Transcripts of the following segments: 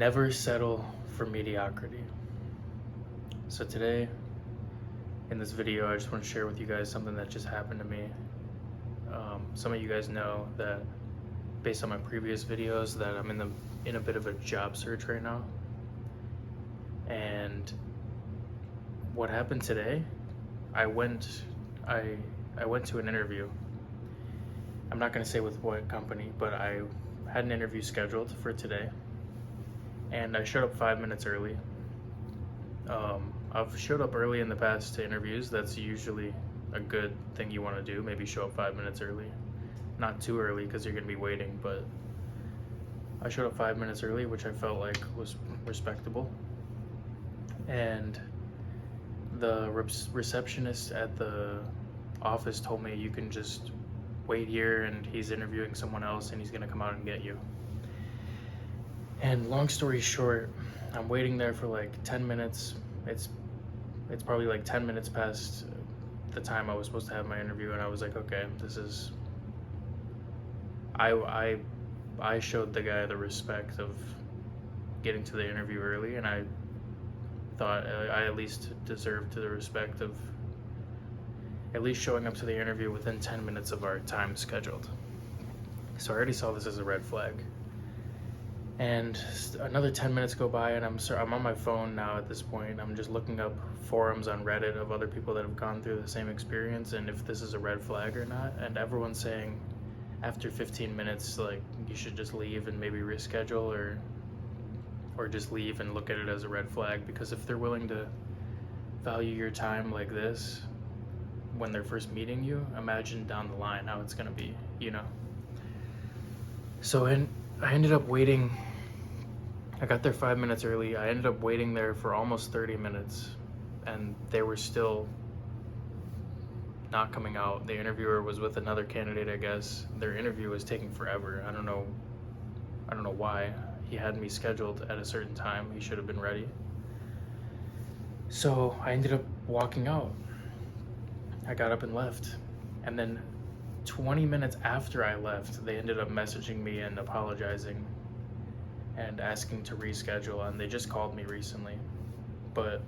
Never settle for mediocrity. So today, in this video, I just want to share with you guys something that just happened to me. Some of you guys know that, based on my previous videos, that I'm in a bit of a job search right now. And what happened today? I went to an interview. I'm not going to say with what company, but I had an interview scheduled for today. And I showed up 5 minutes early. I've showed up early in the past to interviews. That's usually a good thing you want to do. Maybe show up 5 minutes early. Not too early because you're going to be waiting, but I showed up 5 minutes early, which I felt like was respectable. And the receptionist at the office told me, you can just wait here and he's interviewing someone else and he's going to come out and get you. And long story short, I'm waiting there for like 10 minutes. It's probably like 10 minutes past the time I was supposed to have my interview, and I was like, okay, this is... I showed the guy the respect of getting to the interview early, and I thought I at least deserved the respect of at least showing up to the interview within 10 minutes of our time scheduled. So I already saw this as a red flag. And another 10 minutes go by, and I'm on my phone now at this point. I'm just looking up forums on Reddit of other people that have gone through the same experience and if this is a red flag or not. And everyone's saying after 15 minutes, like, you should just leave and maybe reschedule or just leave and look at it as a red flag. Because if they're willing to value your time like this when they're first meeting you, imagine down the line how it's gonna be, you know? So I ended up waiting. I got there 5 minutes early. I ended up waiting there for almost 30 minutes, and they were still not coming out. The interviewer was with another candidate, I guess. Their interview was taking forever. I don't know why. He had me scheduled at a certain time. He should have been ready. So I ended up walking out. I got up and left. And then 20 minutes after I left, they ended up messaging me and apologizing and asking to reschedule, and they just called me recently, but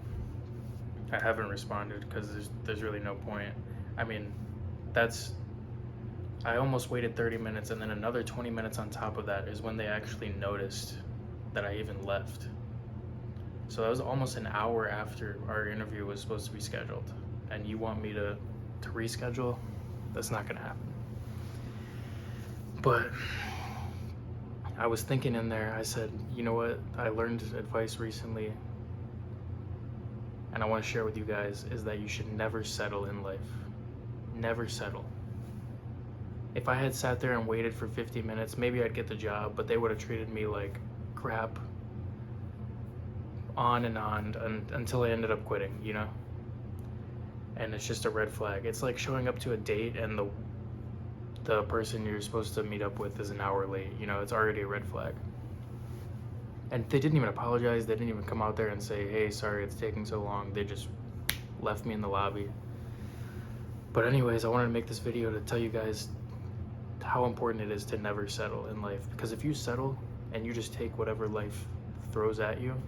I haven't responded because there's really no point. I mean, I almost waited 30 minutes, and then another 20 minutes on top of that is when they actually noticed that I even left. So that was almost an hour after our interview was supposed to be scheduled, and you want me to reschedule? That's not gonna happen. But I was thinking in there, I said, you know what, I learned advice recently, and I want to share with you guys, is that you should never settle in life. Never settle. If I had sat there and waited for 50 minutes, maybe I'd get the job, but they would have treated me like crap on and on until I ended up quitting, you know? And it's just a red flag. It's like showing up to a date and the person you're supposed to meet up with is an hour late. You know, it's already a red flag. And they didn't even apologize. They didn't even come out there and say, hey, sorry it's taking so long. They just left me in the lobby. But anyways, I wanted to make this video to tell you guys how important it is to never settle in life. Because if you settle and you just take whatever life throws at you,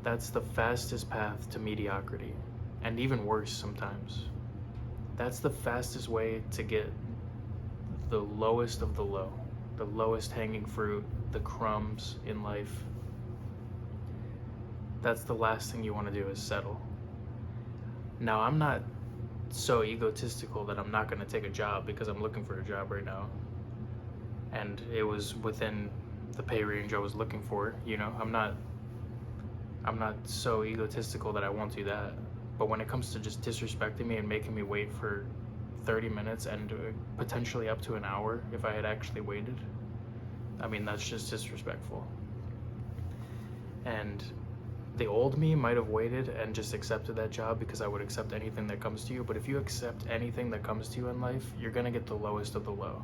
that's the fastest path to mediocrity. And even worse sometimes. That's the fastest way to get the lowest of the low, the lowest hanging fruit, the crumbs in life. That's the last thing you want to do, is settle. Now, I'm not so egotistical that I'm not going to take a job because I'm looking for a job right now. And it was within the pay range I was looking for, you know? I'm not so egotistical that I won't do that. But when it comes to just disrespecting me and making me wait for 30 minutes and potentially up to an hour if I had actually waited, I mean, that's just disrespectful. And the old me might have waited and just accepted that job because I would accept anything that comes to you. But if you accept anything that comes to you in life, you're gonna get the lowest of the low.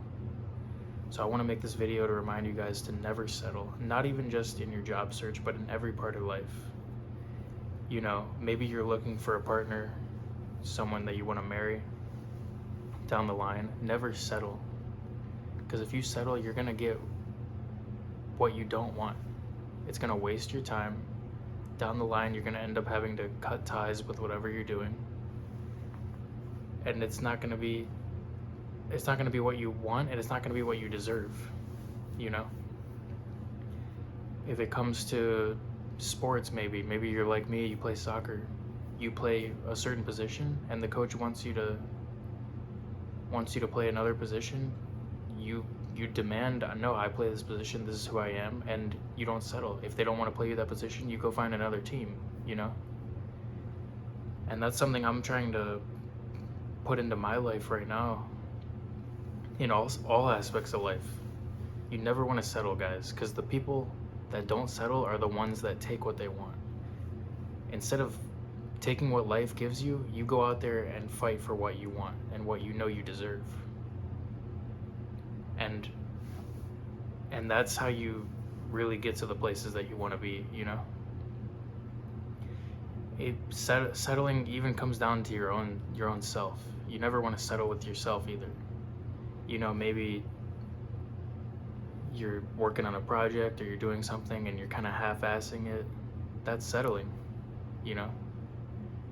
So I want to make this video to remind you guys to never settle, not even just in your job search, but in every part of life. You know, maybe you're looking for a partner, someone that you want to marry down the line. Never settle. Because if you settle, you're going to get what you don't want. It's going to waste your time. Down the line, you're going to end up having to cut ties with whatever you're doing. And it's not going to be what you want, and it's not going to be what you deserve, you know? If it comes to sports, maybe you're like me, you play soccer. You play a certain position and the coach wants you to play another position. You demand, no, I play this position, this is who I am, and you don't settle. If they don't want to play you that position, you go find another team, you know? And that's something I'm trying to put into my life right now, in all aspects of life. You never want to settle, guys, because the people that don't settle are the ones that take what they want. Instead of taking what life gives you, you go out there and fight for what you want and what you know you deserve. And that's how you really get to the places that you want to be, you know? Settling even comes down to your own self. You never want to settle with yourself either. You know, maybe you're working on a project or you're doing something and you're kind of half-assing it. That's settling, you know?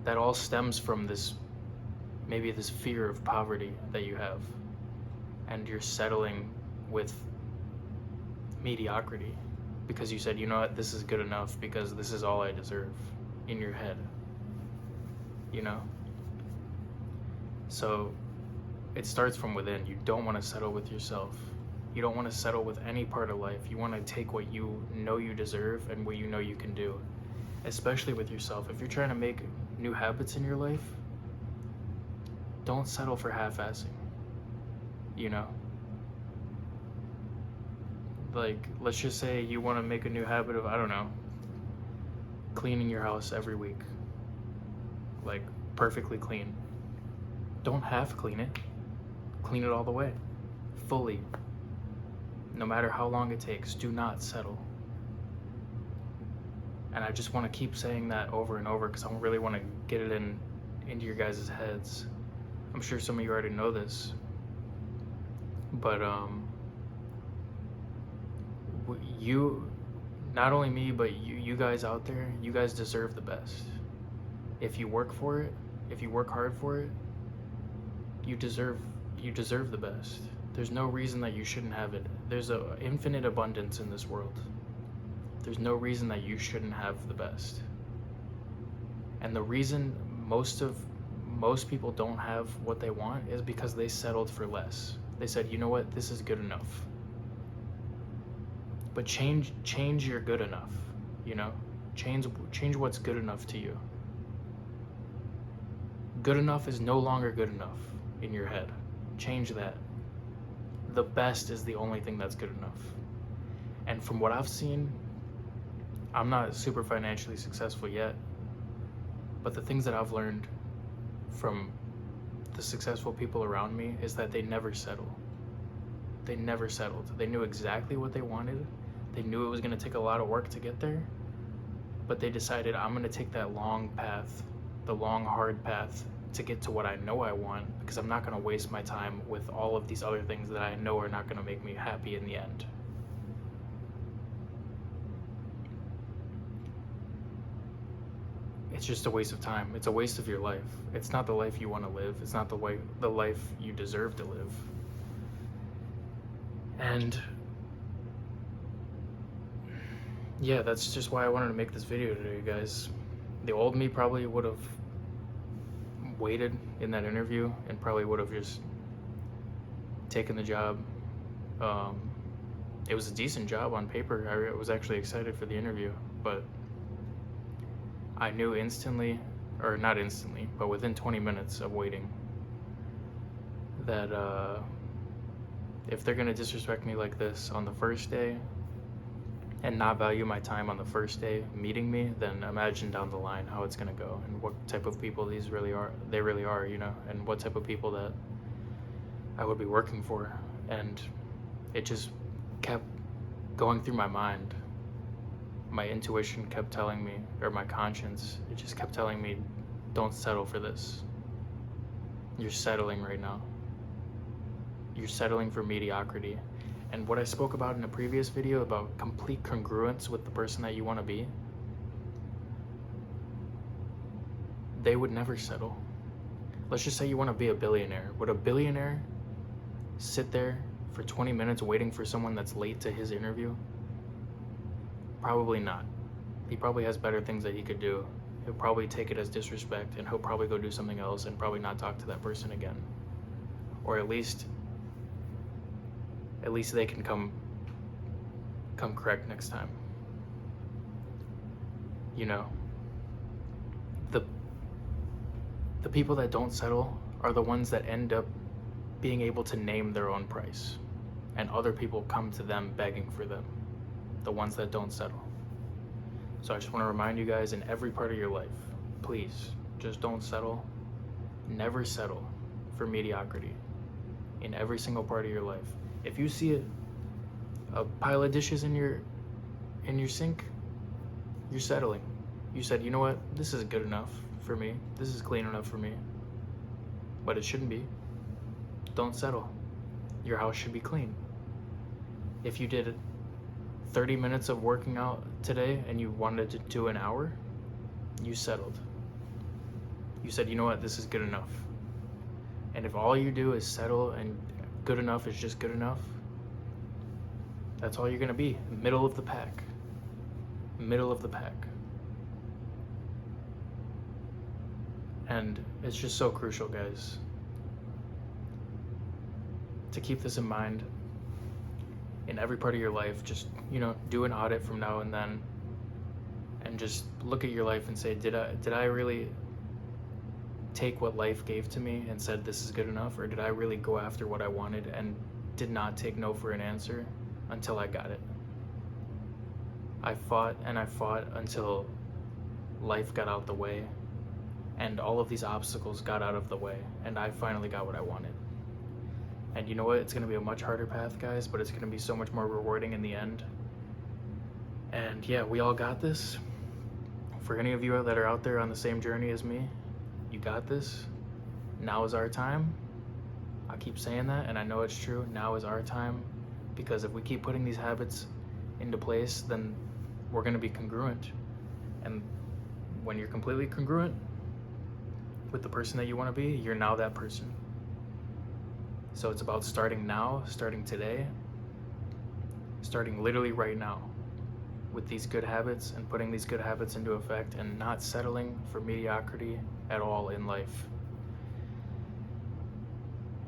That all stems from this fear of poverty that you have, and you're settling with mediocrity because you said, you know what, this is good enough because this is all I deserve, in your head, you know? So it starts from within. You don't want to settle with yourself. You don't want to settle with any part of life. You want to take what you know you deserve and what you know you can do, especially with yourself. If you're trying to make new habits in your life, don't settle for half-assing, you know? Like, let's just say you want to make a new habit of, I don't know, cleaning your house every week. Like, perfectly clean. Don't half clean it. Clean it all the way. Fully. No matter how long it takes, do not settle. And I just want to keep saying that over and over because I really want to get it into your guys' heads. I'm sure some of you already know this, but you, not only me, but you guys out there, you guys deserve the best. If you work for it, if you work hard for it, you deserve the best. There's no reason that you shouldn't have it. There's an infinite abundance in this world. There's no reason that you shouldn't have the best. And the reason most people don't have what they want is because they settled for less. They said, you know what, this is good enough. But change your good enough, you know? Change what's good enough to you. Good enough is no longer good enough in your head. Change that. The best is the only thing that's good enough. And from what I've seen, I'm not super financially successful yet, but the things that I've learned from the successful people around me is that they never settle. They never settled. They knew exactly what they wanted. They knew it was going to take a lot of work to get there, but they decided, I'm going to take that long path, the long, hard path to get to what I know I want, because I'm not going to waste my time with all of these other things that I know are not going to make me happy in the end. It's just a waste of time. It's a waste of your life. It's not the life you want to live. It's not the life you deserve to live. And yeah, that's just why I wanted to make this video today, guys. The old me probably would have waited in that interview and probably would have just taken the job. It was a decent job on paper. I was actually excited for the interview, but I knew instantly, or not instantly, but within 20 minutes of waiting, that if they're gonna disrespect me like this on the first day and not value my time on the first day meeting me, then imagine down the line how it's gonna go and what type of people they really are, you know, and what type of people that I would be working for. And it just kept going through my mind. My intuition kept telling me, or my conscience, it just kept telling me, don't settle for this. You're settling right now. You're settling for mediocrity. And what I spoke about in a previous video about complete congruence with the person that you want to be, they would never settle. Let's just say you want to be a billionaire. Would a billionaire sit there for 20 minutes waiting for someone that's late to his interview? Probably not. He probably has better things that he could do. He'll probably take it as disrespect, and he'll probably go do something else and probably not talk to that person again. Or at least they can come correct next time. You know, the people that don't settle are the ones that end up being able to name their own price, and other people come to them begging for them, the ones that don't settle. So I just want to remind you guys, in every part of your life, please just don't settle. Never settle for mediocrity in every single part of your life. If you see a pile of dishes in your sink, you're settling. You said, you know what, this is good enough for me. This is clean enough for me. But it shouldn't be. Don't settle. Your house should be clean. If you did 30 minutes of working out today and you wanted to do an hour, you settled. You said, you know what, this is good enough. And if all you do is settle and good enough is just good enough, that's all you're gonna be. Middle of the pack. Middle of the pack. And it's just so crucial, guys, to keep this in mind in every part of your life. Just, you know, do an audit from now and then, and just look at your life and say, did I really take what life gave to me and said this is good enough, or did I really go after what I wanted and did not take no for an answer until I got it? I fought and I fought until life got out the way, and all of these obstacles got out of the way, and I finally got what I wanted. And you know what? It's going to be a much harder path, guys, but it's going to be so much more rewarding in the end. And yeah, we all got this. For any of you that are out there on the same journey as me, you got this. Now is our time. I keep saying that, and I know it's true. Now is our time, because if we keep putting these habits into place, then we're going to be congruent. And when you're completely congruent with the person that you want to be, you're now that person. So it's about starting now, starting today, starting literally right now with these good habits and putting these good habits into effect, and not settling for mediocrity at all in life.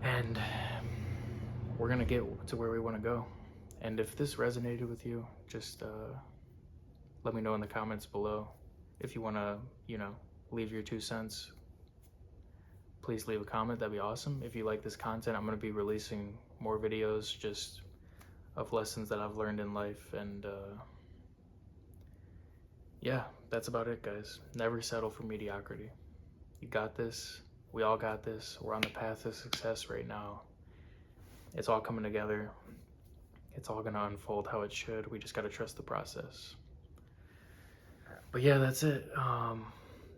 And we're gonna get to where we want to go. And if this resonated with you, just let me know in the comments below. If you want to, you know, leave your 2 cents, please leave a comment. That'd be awesome. If you like this content, I'm going to be releasing more videos just of lessons that I've learned in life. And yeah, that's about it, guys. Never settle for mediocrity. You got this. We all got this. We're on the path to success right now. It's all coming together. It's all going to unfold how it should. We just got to trust the process. But yeah, that's it.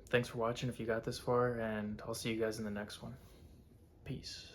Thanks for watching if you got this far, and I'll see you guys in the next one. Peace.